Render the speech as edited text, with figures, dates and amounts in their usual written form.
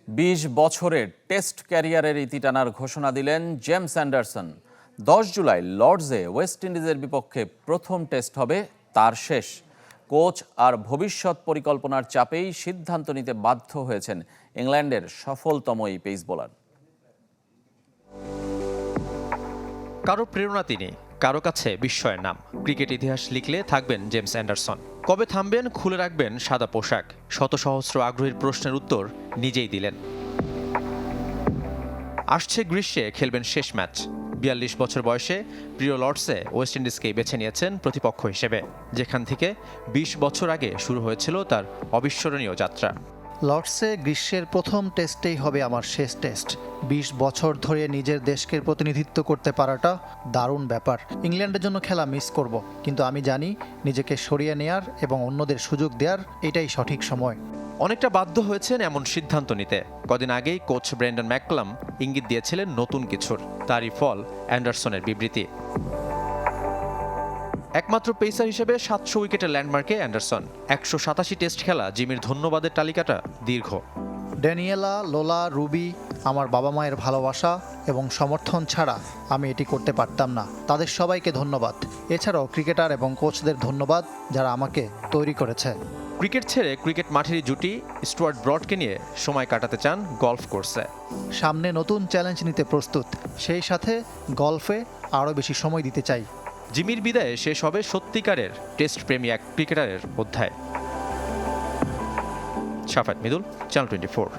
২০ বছরের টেস্ট ক্যারিয়ারের ইতি টানার ঘোষণা দিলেন জেমস অ্যান্ডারসন। ১০ জুলাই লর্ডসে ওয়েস্ট ইন্ডিজের বিপক্ষে প্রথম টেস্ট হবে তার শেষ। কোচ আর ভবিষ্যৎ পরিকল্পনার চাপেই সিদ্ধান্ত নিতে বাধ্য হয়েছেন ইংল্যান্ডের সফলতম এই পেস বোলার। কারো প্রেরণা তিনি, কারো কাছে বিস্ময়ের নাম। ক্রিকেট ইতিহাস লিখলে থাকবেন জেমস অ্যান্ডারসন। কবে থামবেন, খুলে রাখবেন সাদা পোশাক, শত সহস্র আগ্রহীর প্রশ্নের উত্তর নিজেই দিলেন। আসছে গ্রীষ্মে খেলবেন শেষ ম্যাচ। ৪২ বছর বয়সে প্রিয় লর্ডসে ওয়েস্ট ইন্ডিজকেই বেছে নিয়েছেন প্রতিপক্ষ হিসেবে, যেখান থেকে ২০ বছর আগে শুরু হয়েছিল তার অবিস্মরণীয় যাত্রা। লর্ডসে গ্রীষ্মের প্রথম টেস্টেই হবে আমার শেষ টেস্ট। ২০ বছর ধরে নিজের দেশকে প্রতিনিধিত্ব করতে পারাটা দারুণ ব্যাপার। ইংল্যান্ডের জন্য খেলা মিস করব, কিন্তু আমি জানি নিজেকে সরিয়ে নেয়ার এবং অন্যদের সুযোগ দেওয়ার এটাই সঠিক সময়। অনেকটা বাধ্য হয়েছেন এমন সিদ্ধান্ত নিতে। কদিন আগেই কোচ ব্রেন্ডন ম্যাককালাম ইঙ্গিত দিয়েছিলেন নতুন কিছুর, তারই ফল অ্যান্ডারসনের বিবৃতি। একমাত্র পেসার হিসেবে ৭০০ উইকেটের ল্যান্ডমার্কে অ্যান্ডারসন। ১৮৭ টেস্ট খেলা জিমির ধন্যবাদের তালিকাটা দীর্ঘ। ড্যানিয়েলা, লোলা, রুবি, আমার বাবা মায়ের ভালোবাসা এবং সমর্থন ছাড়া আমি এটি করতে পারতাম না। তাদের সবাইকে ধন্যবাদ। এছাড়াও ক্রিকেটার এবং কোচদের ধন্যবাদ যারা আমাকে তৈরি করেছে। ক্রিকেট ছেড়ে ক্রিকেট মাঠেরই জুটি স্টুয়ার্ট ব্রডকে নিয়ে সময় কাটাতে চান গলফ কোর্সে। সামনে নতুন চ্যালেঞ্জ নিতে প্রস্তুত, সেই সাথে গলফে আরও বেশি সময় দিতে চাই। জিমির বিদায়ে শেষ হবে সত্যিকারের টেস্ট প্রেমী এক ক্রিকেটারের অধ্যায়। শাফাত মিদুল, চ্যানেল 24।